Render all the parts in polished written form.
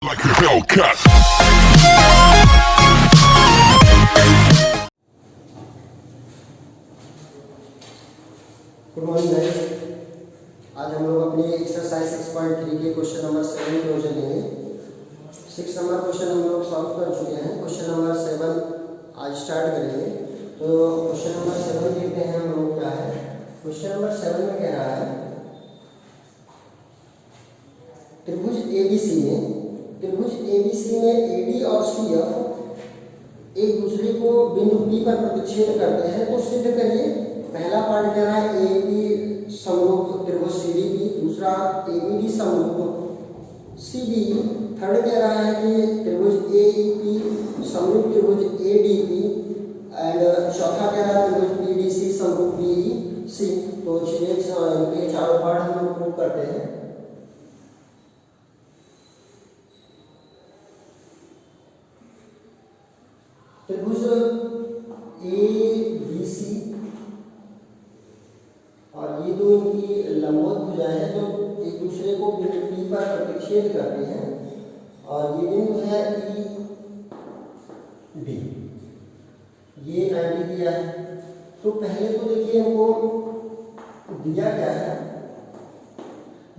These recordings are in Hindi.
Like a Hellcat. Good morning guys. आज हम लोग अपनी एक्सरसाइज 6.3 के क्वेश्चन नंबर 7 की ओर लेंगे। 6 नंबर क्वेश्चन हम लोग सॉल्व कर चुके हैं। क्वेश्चन नंबर 7 आज स्टार्ट करेंगे। तो क्वेश्चन नंबर 7 देखते हैं हम लोग क्या है। क्वेश्चन नंबर 7 में कह रहा है त्रिभुज एबीसी में एडी और सीएफ एक दूसरे को बिंदु पी पर प्रतिच्छेद करते हैं, तो सिद्ध करिए। पहला पार्ट कह रहा है एबी समरूप त्रिभुज सीडीबी, दूसरा एबीडी समरूप सीबीई, थर्ड कह रहा है कि त्रिभुज एईपी समरूप त्रिभुज एडीपी एंड चौथा कह रहा है त्रिभुज पीडीसी समरूप बीईसी। तो चलिए इनके चारों पार्ट हम लोग प्रूव करते हैं। त्रिभुज एबीसी और ये दो इनकी लंबवत भुजाएं हैं जो एक दूसरे को बिंदु P पर प्रतिच्छेद करते हैं, और ये बिंदु है ई डी, ये 90 दिया है। तो पहले तो देखिए हमको दिया क्या है,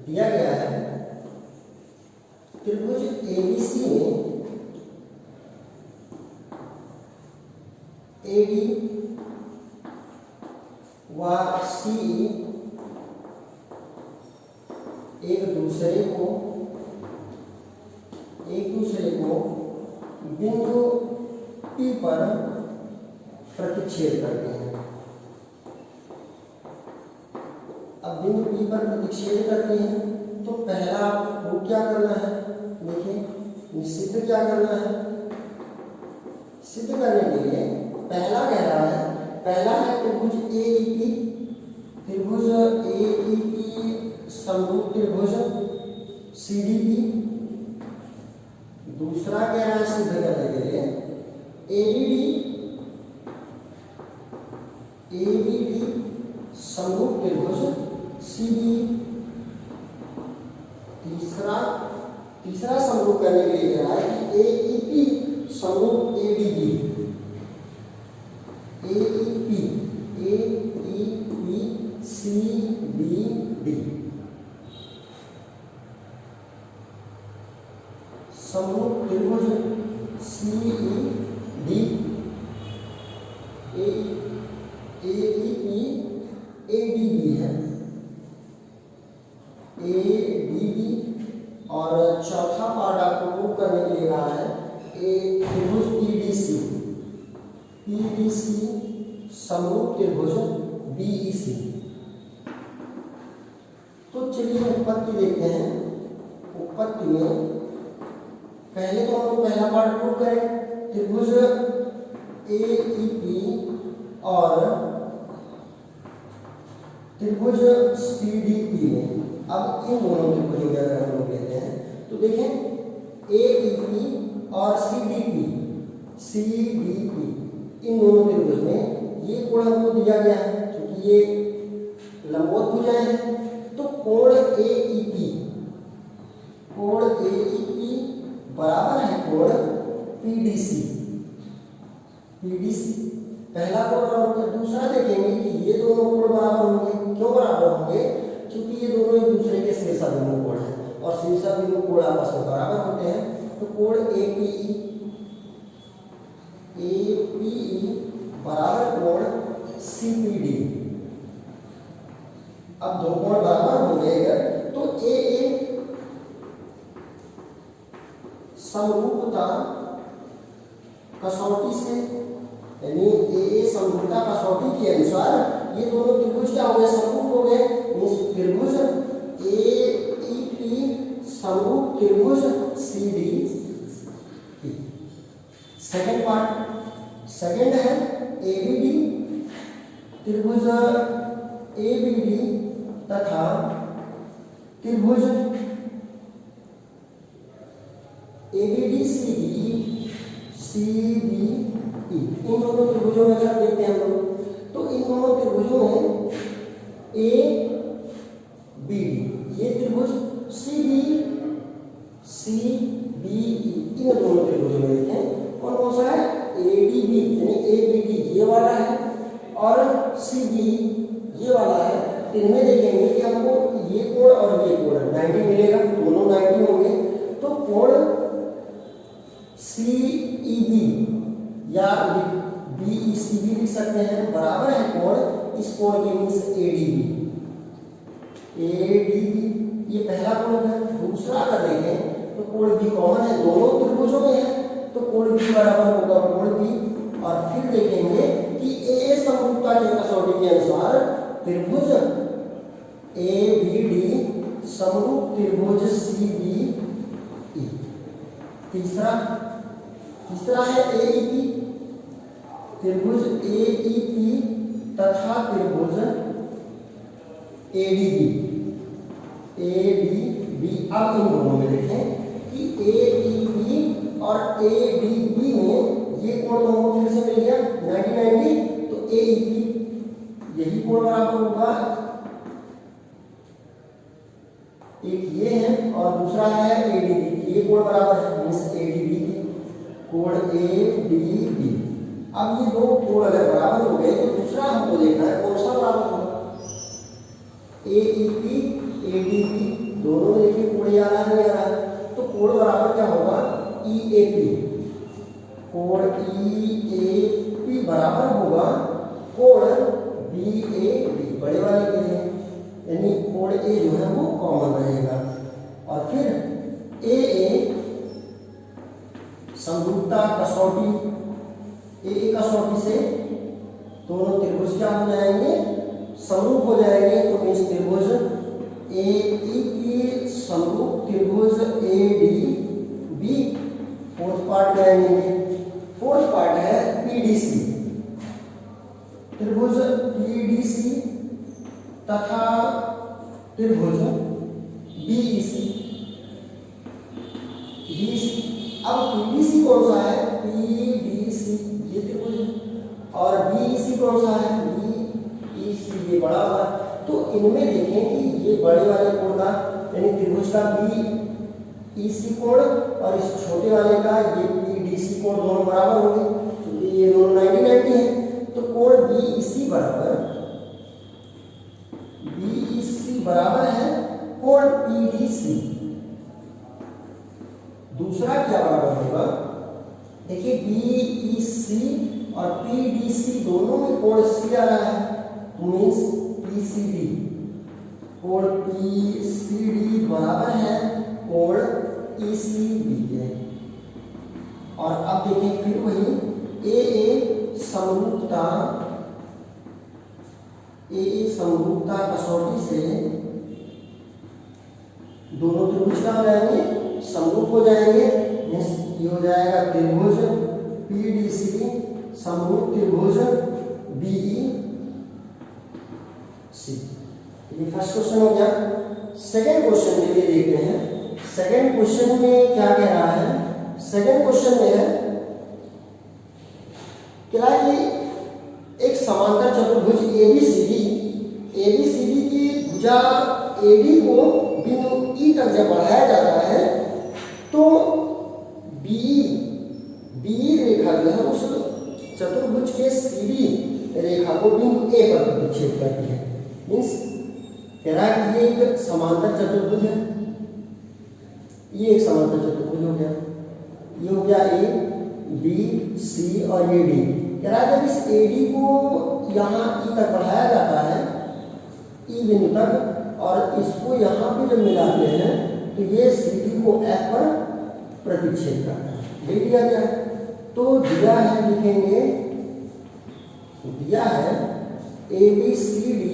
दिया गया है त्रिभुज एबीसी में एडी व सी एक दूसरे को बिंदु P पर प्रतिच्छेद करते हैं। अब बिंदु P पर प्रतिच्छेद करते हैं तो पहला आपको क्या करना है, देखिए सिद्ध क्या करना है। सिद्ध करने के लिए पहला कह रहा है, पहला है त्रिभुज एईपी, त्रिभुज एईपी समरूप त्रिभुज सीडीपी। दूसरा कह रहा है सिद्ध करने के लिए एबीडी समरूप त्रिभुज सीबी। तीसरा समरूप करने के लिए कह रहा है कि एईपी समरूप एडीबी, एईपी सीबीडी समरूप त्रिभुज सीईडी, एईपी एडीबी है, एडीबी। और चौथा पार्ट आपको प्रूव करने के लिए कहा है त्रिभुज पीडीसी, पीडीसी समरूप त्रिभुज बीईसी। तो चलिए उत्पत्ति देखते हैं। उत्पत्ति में पहले तो हम पहला पार्ट प्रूव करें, त्रिभुज एईपी और त्रिभुज सीडीपी में अब इन दोनों त्रिभुजों के अगर हम लोग लेते हैं तो देखें एईपी और सीडीपी इन दोनों त्रिभुज में ये कोण हमको दिया गया है, क्योंकि ये लंबवत भुजाएं हैं। तो कोण एईपी बराबर है कोण पीडीसी। पहला कोण बराबर, दूसरा देखेंगे कि ये दोनों कोण बराबर होंगे। क्यों बराबर होंगे? क्योंकि ये दोनों एक दूसरे के शीर्षाभिमुख कोण हैं और शीर्षाभिमुख कोण आपस में बराबर होते हैं। तो कोण एपीई बराबर कोण सीपीडी। अब दो कोण बराबर हो गए तो ए समरूपता कसौटी से, यानी ए समरूपता कसौटी के अनुसार ये दोनों त्रिभुज क्या हो गए, समरूप हो गए। त्रिभुज एईपी समरूप त्रिभुज सीडीपी। सेकंड पार्ट, सेकंड है एबीडी, त्रिभुज एबीडी तथा त्रिभुज एबीडी सीबीई। इन दोनों त्रिभुजों में अगर देखते हैं हम लोग तो इन दोनों त्रिभुजों में ए बी डी, ये त्रिभुज सी बी में दोनों त्रिभुजों में देखें कौन कौन सा है, ADB यानी ABD ये वाला है और CB ये वाला है। तो इनमें देखेंगे कि हमको ये कोण और ये कोण 90 मिलेगा, दोनों 90 होंगे। तो कोण CEB या BEC भी लिख सकते हैं, बराबर है कोण इस कोण के मीन्स ADB। ये पहला कोण है। दूसरा अगर देखें तो कोण B कॉमन है, दोनों त्रिभुजों में है, तो कोण B बराबर होगा कोण B। और फिर देखेंगे कि A समरूपता के कसौटी के अनुसार त्रिभुज ABD समरूप त्रिभुज CBE। तीसरा है AEP, त्रिभुज AEP तथा त्रिभुज ADB। अब इन दोनों में देखें कि AEP और ADB में ये कोण दोनों फिर से मिल गया 90-90, तो AEP यही कोण बराबर होगा, एक ये है और दूसरा है ADB, ये कोण बराबर है मींस ADB की कोण ADB। अब ये दो कोण अगर बराबर हो गए तो दूसरा हमको देखना है कौन सा बराबर होगा, AEP ADB दोनों में देखिए कोण आ रहा है नहीं आ रहा है, तो कोण बराबर क्या होगा EAP। कोण EAP बराबर होगा कोण BAB बड़े वाले के लिए, यानी कोण A जो है वो कॉमन रहेगा। और फिर AA समरूपता कसौटी, AA कसौटी से दोनों त्रिभुज क्या हो जाएंगे, समरूप हो जाएंगे। तो मीन्स त्रिभुज AEP समरूप त्रिभुज ADB। फोर्थ पार्ट में आएंगे, फोर्थ पार्ट है PDC, त्रिभुज PDC तथा त्रिभुज BEC। अब PDC कौन सा है, PDC ये त्रिभुज, और BEC कौन सा है, BEC ये बड़ा वाला। तो इनमें देखें कि ये बड़े वाले कोण का यानी त्रिभुज का BEC कोण और इस छोटे वाले का ये PDC कोण दोनों बराबर होंगे, क्योंकि ये दोनों 90-90 है। तो कोण BEC बराबर है कोण PDC। दूसरा क्या बराबर होगा, देखिए BEC और PDC दोनों में कोण C आ रहा है, तो मीन्स PCD, कोण PCD बराबर है कोण ECB के। और अब देखें फिर वही AA समरूपता कसौटी से दोनों त्रिभुज क्या हो जाएंगे, समरूप हो जाएंगे। ये हो जाएगा त्रिभुज PDC समरूप त्रिभुज BEC। ये फर्स्ट क्वेश्चन हो गया। सेकंड क्वेश्चन के लिए देखते हैं, सेकंड क्वेश्चन में क्या कह रहा है। सेकंड क्वेश्चन में है क्या कि एक समांतर चतुर्भुज ABCD की भुजा AD को बिंदु E तक जब बढ़ाया जाता है तो BE रेखा जो है उस चतुर्भुज के CD रेखा को बिंदु A पर प्रतिच्छेद करती है। मीन्स कह रहा है कि ये एक समांतर चतुर्भुज है, ये एक समांतर चतुर्भुज हो गया, ये हो गया A B C और ये D। कह रहा है जब इस AD को यहाँ E तक बढ़ाया जाता है, E बिंदु तक, और इसको यहाँ पे जब मिलाते हैं तो ये CD को F पर प्रतिच्छेद करता है। ये दिया गया तो दिया है, लिखेंगे दिया है ABCD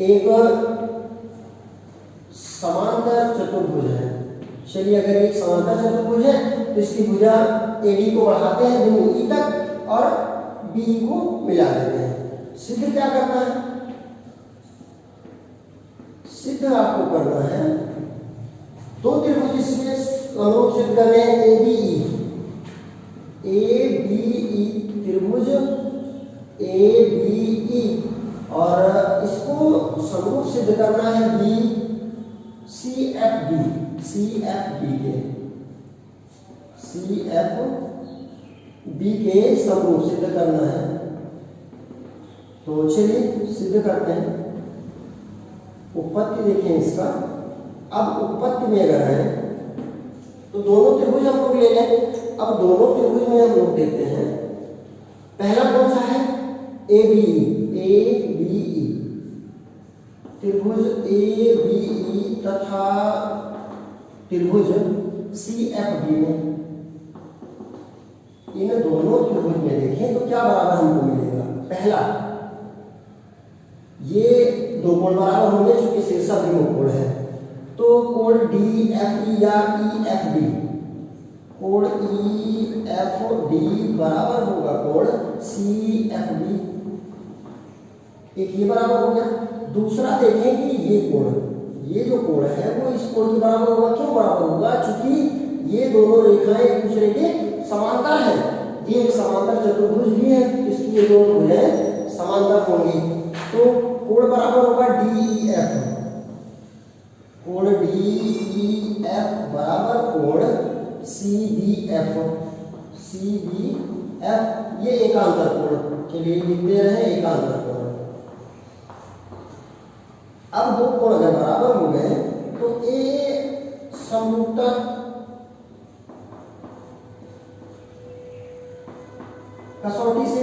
एक समांतर चतुर्भुज है। चलिए अगर एक समांतर चतुर्भुज है तो इसकी भुजा AD को बढ़ाते हैं बिंदु E तक और BE को मिला देते हैं। सिद्ध क्या करना है, सिद्ध आपको करना है दो त्रिभुज इसमें अनुरूप सिद्ध करने हैं ABE त्रिभुज ABE और इसको समरूप सिद्ध करना है CFD के। सी एफ बी के समरूप सिद्ध करना है। तो चलिए सिद्ध करते हैं। उत्पत्ति देखें इसका। अब उत्पत्ति में अगर है तो दोनों त्रिभुज हम लोग ले लें। अब दोनों त्रिभुज में हम लोग देते हैं, पहला कौन सा है, ए बी ई, त्रिभुज ए बी ई तथा त्रिभुज सी एफ बी में, इन दोनों त्रिभुज में देखें तो क्या बराबर हमको मिलेगा। पहला, ये दो कोण बराबर होंगे चूंकि शीर्षक विमुख कोण है, तो कोण डी एफ ई या ई एफ डी, कोण ई एफ डी बराबर होगा कोण सी एफ बी। एक ये बराबर हो गया। दूसरा देखें कि ये कोण, ये जो कोण है वो इस कोण के बराबर होगा। क्यों बराबर होगा, चूंकि ये दोनों रेखाएं एक दूसरे के समांतर है। ये एक समांतर चतुर्भुज भी है, इसकी ये दोनों भुजाएं समांतर होंगी। तो कोण बराबर होगा डी ई एफ, कोण डी ई एफ बराबर कोण C B F, C B F, ये एकांतर कोण। चलिए लिखते रहे एकांतर कोण। अब दो कोण अगर बराबर हो गए तो ए समरूपता कसौटी से,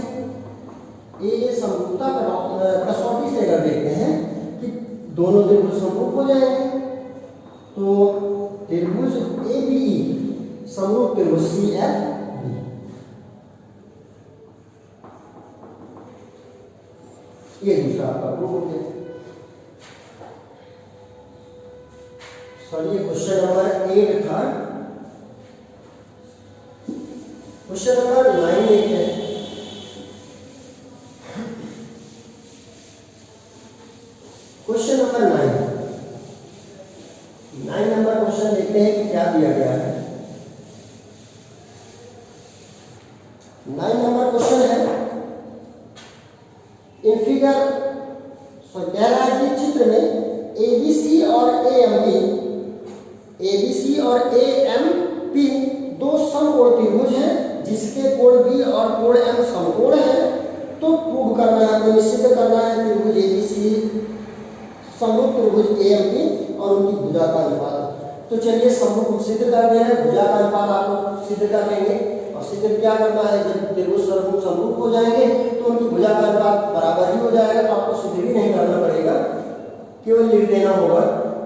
ए समरूपता कसौटी से अगर देखते हैं कि दोनों त्रिभुज समरूप हो जाएंगे, तो त्रिभुज ए बी ई समरूप त्रिभुज सी एफ बी। ये दूसरा आपका प्रूफ हो गया। सॉरी, क्वेश्चन नंबर 8 था। क्वेश्चन नंबर 9 देखते हैं। क्वेश्चन नंबर 9 नंबर क्वेश्चन देखते हैं कि क्या दिया गया है। 9 नंबर क्वेश्चन है, इन फिगर कह रहा है कि चित्र में एबीसी और एएमपी, एबीसी और एएमपी दो समकोण त्रिभुज हैं जिसके कोण बी और कोण एम समकोण है। तो प्रूव करना है, तो निश्चित करना है त्रिभुज एबीसी समरूप त्रिभुज एएमपी और उनकी भुजा का अनुपात। तो चलिए समरूप सिद्ध करते हैं, भुजा का अनुपात आप लोग सिद्ध कर लेंगे। और सिद्ध क्या करना है, जब त्रिभुज समरूप हो जाएंगे तो उनकी भुजा का अनुपात बराबर ही हो जाएगा। तो आपको सिद्ध भी नहीं करना पड़ेगा, केवल लिख देना होगा।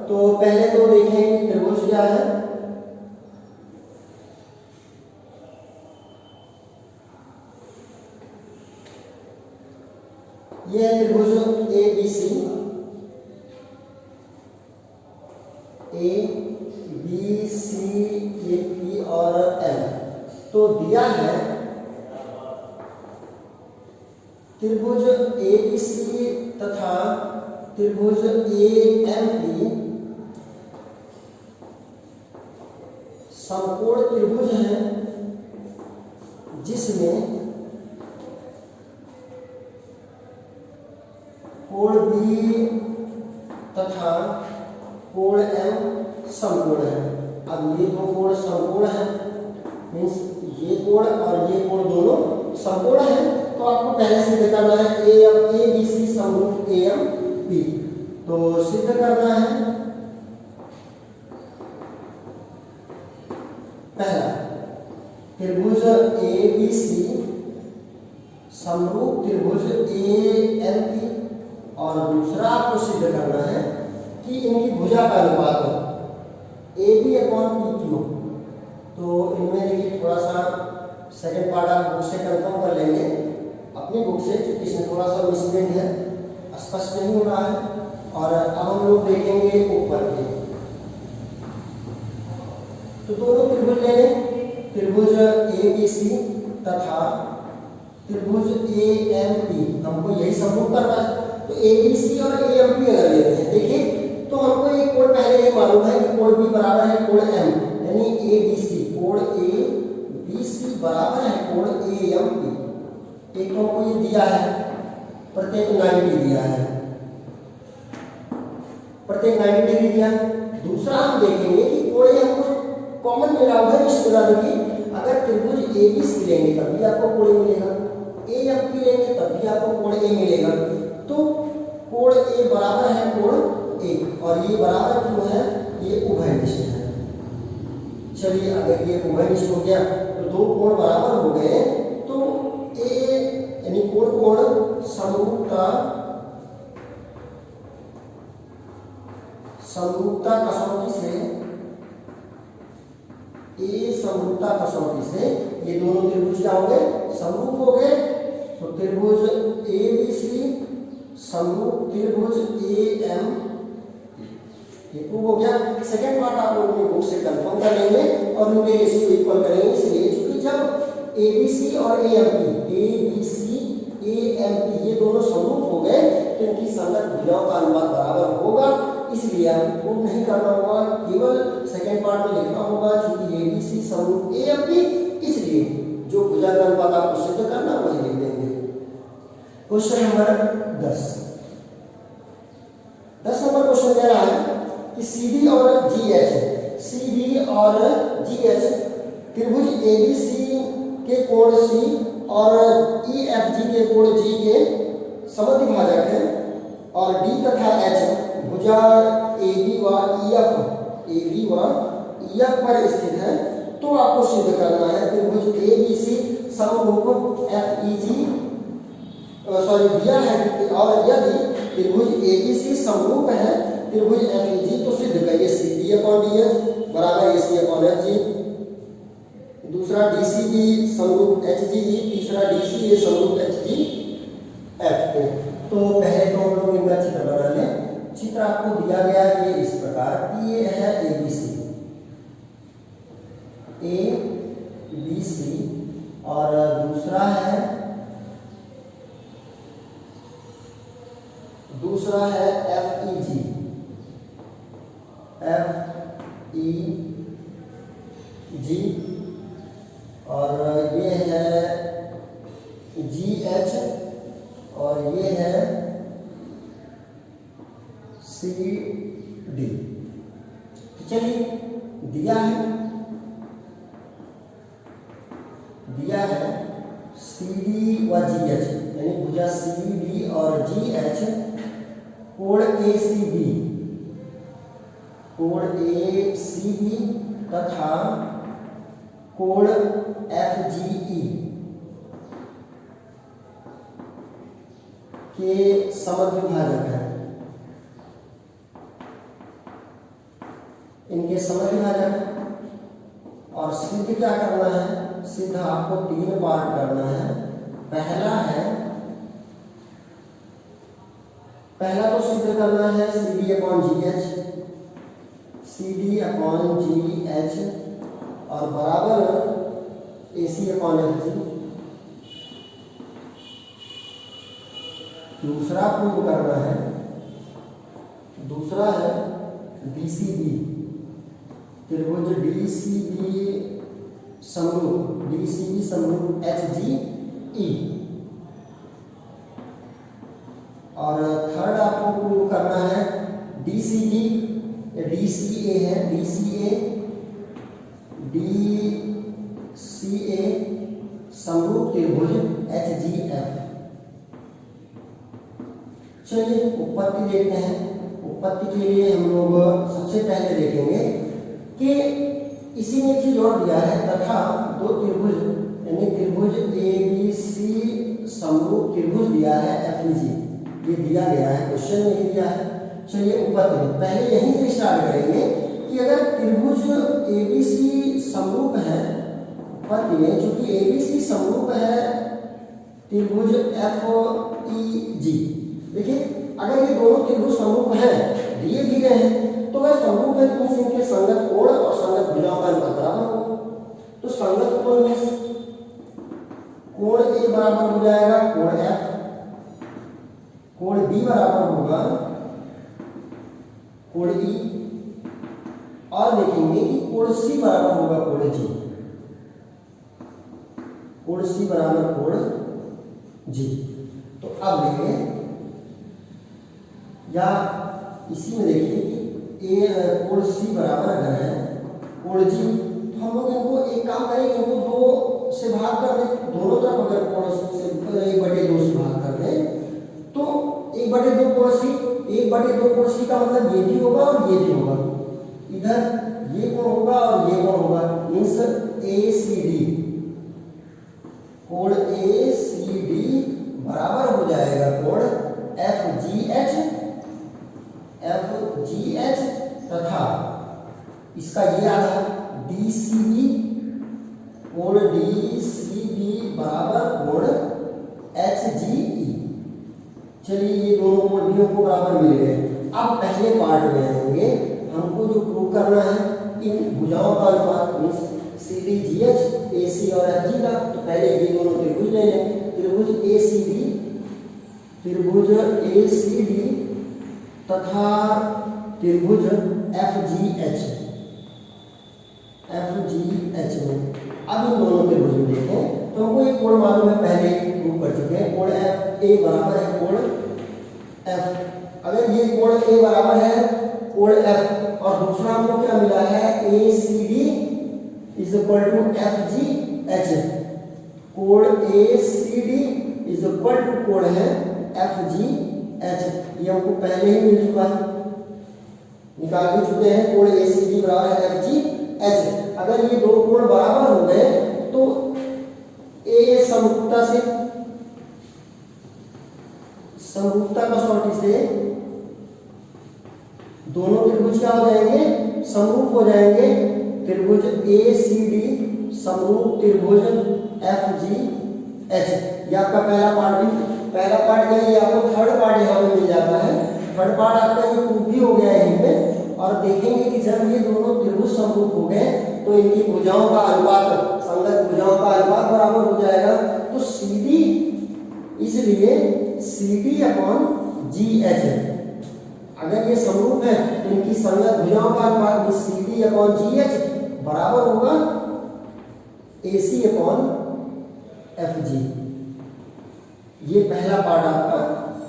तो पहले तो देखें त्रिभुज क्या है, यह है त्रिभुज A B C, A B C A P और एम। तो दिया है त्रिभुज ए बी सी तथा त्रिभुज ए एम पी समकोण त्रिभुज है जिसमें कोण बी तथा कोण एम समकोण है। अब ये दो कोण समकोण है, मीन्स ये कोण और ये कोण दोनों समकोण है। तो आपको पहले सिद्ध करना है ए बी सी समरूप ए एम पी। तो सिद्ध करना है पहला, त्रिभुज ए बी सी समरूप त्रिभुज ए एम पी, और दूसरा आपको सिद्ध करना है कि इनकी भुजा का अनुपात A B upon P Q. तो इनमें देखिए थोड़ा सा सेकंड पार्ट आप बुक से कंफर्म कर लेंगे अपनी बुक से, क्योंकि इसमें थोड़ा सा मिसप्रिंट है, स्पष्ट नहीं हो रहा है। और अब हम लोग देखेंगे ऊपर के। तो दोनों त्रिभुज ले लें, त्रिभुज ए बी सी तथा त्रिभुज ए एम पी। हमको यही समरूप करना है। तो ए बी सी और ए एम पी अगर लेते हैं, देखिए तो हमको ये कोण पहले ही मालूम है कि कोण बी बराबर है कोण एम, यानी ए बी सी, कोण ए बी सी बराबर है कोण ए एम पी। एक तो हमको ये दिया है, प्रत्येक 90 डिग्री दिया है, प्रत्येक 90 डिग्री दिया है। दूसरा हम देखेंगे कि कोण ये हमको कॉमन मिला हुआ है, इस तरह की त्रिभुज एबीसी लेंगे तब भी आपको कोण ए मिलेगा, एएफबी लेंगे तब भी आपको कोण ए मिलेगा। तो कोण ए बराबर है कोण ए, और ये बराबर क्यों है, ये उभयनिष्ठ है। चलिए अगर ये उभयनिष्ठ हो गया तो दो कोण बराबर हो गए, तो ए यानी कोण कोण समरूपता कसौटी से, ए समरूपता कसौटी से ये दोनों त्रिभुज क्या हो गए, समरूप हो गए। तो त्रिभुज एबीसी समरूप त्रिभुज एएम, ये प्रूव हो गया। सेकंड पार्ट आप लोग अपनी बुक से कंफर्म कर लेंगे और उनके रेशियो इक्वल करेंगे। इसलिए क्योंकि जब एबीसी और एएमपी, एबीसी एएमपी ये दोनों समरूप हो गए तो इनकी संगत भुजाओं का अनुपात बराबर होगा। इसलिए आपको प्रूव नहीं करना होगा, केवल सेकंड पार्ट में लिखना होगा क्योंकि एबीसी समरूप एएमपी, इसलिए जो भुजा का अनुपात आपको सिद्ध करना वही लिख देंगे। क्वेश्चन नंबर 10 नंबर क्वेश्चन कह रहा है कि CD और GH त्रिभुज ABC के कोण C और EFG के कोण G के समद्विभाजक है और D तथा H भुजा AB व EF पर स्थित है। तो आपको सिद्ध करना है त्रिभुज ABC समरूप FEG दिया है, और यदि त्रिभुज ABC समरूप है त्रिभुज FEG तो सिद्ध करिए CD/DH बराबर AC/HG, दूसरा DCB समरूप HGE, तीसरा DCA समरूप HGF। तो पहले तो हम लोग इनका चित्र बना लें। चित्र आपको दिया गया है ये इस प्रकार कि ये है ABC और दूसरा है FEG और ये है GH और ये है CD। चलिए दिया है CD व GH यानी भुजा CD और GH कोण ACB तथा कोण FGE के समद्विभाजक है, इनके समद्विभाजक है। और सिद्ध क्या करना है, सिद्ध आपको 3 पार्ट करना है। पहला तो सिद्ध करना है CD/GH और बराबर AC/FG। दूसरा प्रूव करना है, दूसरा है DCB त्रिभुज DCB समरूप HGE। और थर्ड आपको प्रूव करना है DCA है DCA समरूप त्रिभुज HGF। चलिए उत्पत्ति देखते हैं। उत्पत्ति के लिए हम लोग सबसे पहले देखेंगे कि इसी में चीज और दिया है तथा दो त्रिभुज यानी त्रिभुज ABC समरूप त्रिभुज दिया है FEG, ये दिया गया है, क्वेश्चन में दिया है। चलिए उत्पत्ति पहले यहीं से स्टार्ट करेंगे कि अगर त्रिभुज ABC समरूप है, उत्पत्ति में चूंकि ABC समरूप है त्रिभुज FEG। देखिए अगर ये दोनों त्रिभुज समरूप हैं, दिए भी गए हैं, तो वह समरूप है तो इनके संगत कोण और संगत भुजाओं का अनुपात बराबर होगा। तो संगत कोण में कोण A बराबर हो जाएगा कोण F, कोण B बराबर होगा कोण E, और देखेंगे कि कोण C बराबर होगा कोण G, कोण C बराबर कोण G। तो अब देखिए या इसी में देखिए कि कोण C बराबर अगर है कोण G, तो हम लोग इनको एक काम करेंगे, इनको दो दो कोण सी का मतलब ये भी होगा और ये भी होगा, इधर ये कोण होगा और ये कोण होगा, मीन्स ACD, कोण ACD बराबर हो जाएगा कोण FGH तथा इसका ये आधा DCB, कोण DCB बराबर कोण HGE। चलिए ये दोनों कोणियों को बराबर मिल गए। अब पहले पार्ट में आएंगे, हमको जो प्रूव करना है इन भुजाओं का अनुपात मीन्स CDGH, AC और FG का। तो पहले ये दोनों त्रिभुज ले लें, त्रिभुज ACD तथा त्रिभुज FGH में। अब इन दोनों त्रिभुज में देखें तो हमको एक कोण मालूम है, पहले प्रूव कर चुके हैं, कोण FA बराबर है कोण F। अगर ये कोण A बराबर है कोण F और दूसरा हमको क्या मिला है ACD is equal to FGH, कोण ACD इज इक्वल टू कोण है FGH। ये हमको पहले ही मिल चुका है, निकाल भी चुके हैं, कोण ACD बराबर है FGH। अगर ये दो कोण बराबर हो गए तो समरूपता कसौटी से दोनों त्रिभुज क्या हो जाएंगे, समरूप हो जाएंगे। त्रिभुज ACD समरूप त्रिभुज FGH। ये आपका पहला पार्ट क्या है, ये आपको थर्ड पार्ट यहाँ पे मिल जाता है। थर्ड पार्ट आपका ये प्रूफ भी हो गया है यहीं पे। और देखेंगे कि जब ये दोनों त्रिभुज समरूप हो गए तो इनकी भुजाओं का अनुपात, संगत भुजाओं का अनुपात बराबर हो जाएगा। तो CD, इसलिए CD/GH, अगर ये समरूप है तो इनकी संगत भुजाओं का अनुपात CD/GH बराबर होगा AC/FG। ये पहला पार्ट आपका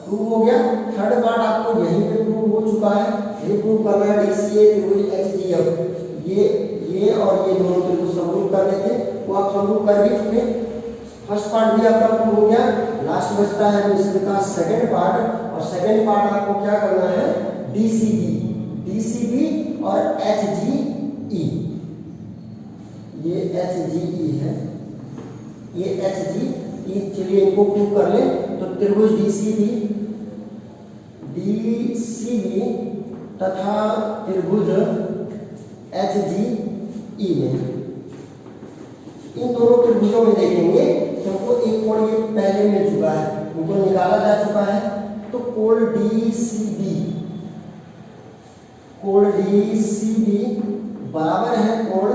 प्रूव हो गया। थर्ड पार्ट आपको यहीं पे प्रूव हो चुका है, ये प्रूव करना है DCA त्रिभुज HGF। ये और ये दोनों त्रिभुज समरूप कर रहे थे, वो आप समरूप कर भी चुके। फर्स्ट पार्ट भी आपका प्रूव हो गया। लास्ट बचता है इसका सेकंड पार्ट, और सेकंड पार्ट आपको क्या करना है DCB और HGE। ये HGE है, ये HGE। चलिए इनको प्रूव कर ले। तो त्रिभुज DCB तथा त्रिभुज HGE में, इन दोनों त्रिभुजों में देखेंगे तो हमको एक कोण ये पहले मिल चुका है, उनको निकाला जा चुका है। तो कोण DCB बराबर है कोण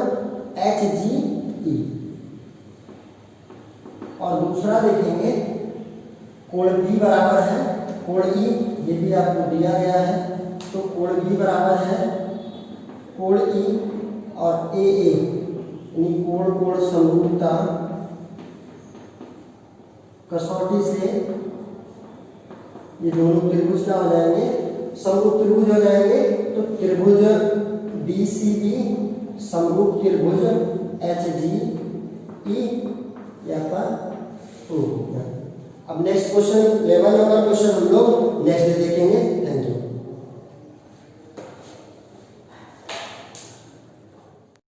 HGE। और दूसरा देखेंगे कोण B बराबर है कोण E, ये भी आपको दिया गया है। तो कोण B बराबर है कोण E और AA, यानी कोण समरूपता कसौटी से ये दोनों त्रिभुज क्या हो जाएंगे, समरूप त्रिभुज हो जाएंगे। तो त्रिभुज DCB समरूप त्रिभुज HGE यहाँ पर प्रूव हो गया। अब नेक्स्ट क्वेश्चन 11 नंबर क्वेश्चन हम लोग नेक्स्ट डे देखेंगे।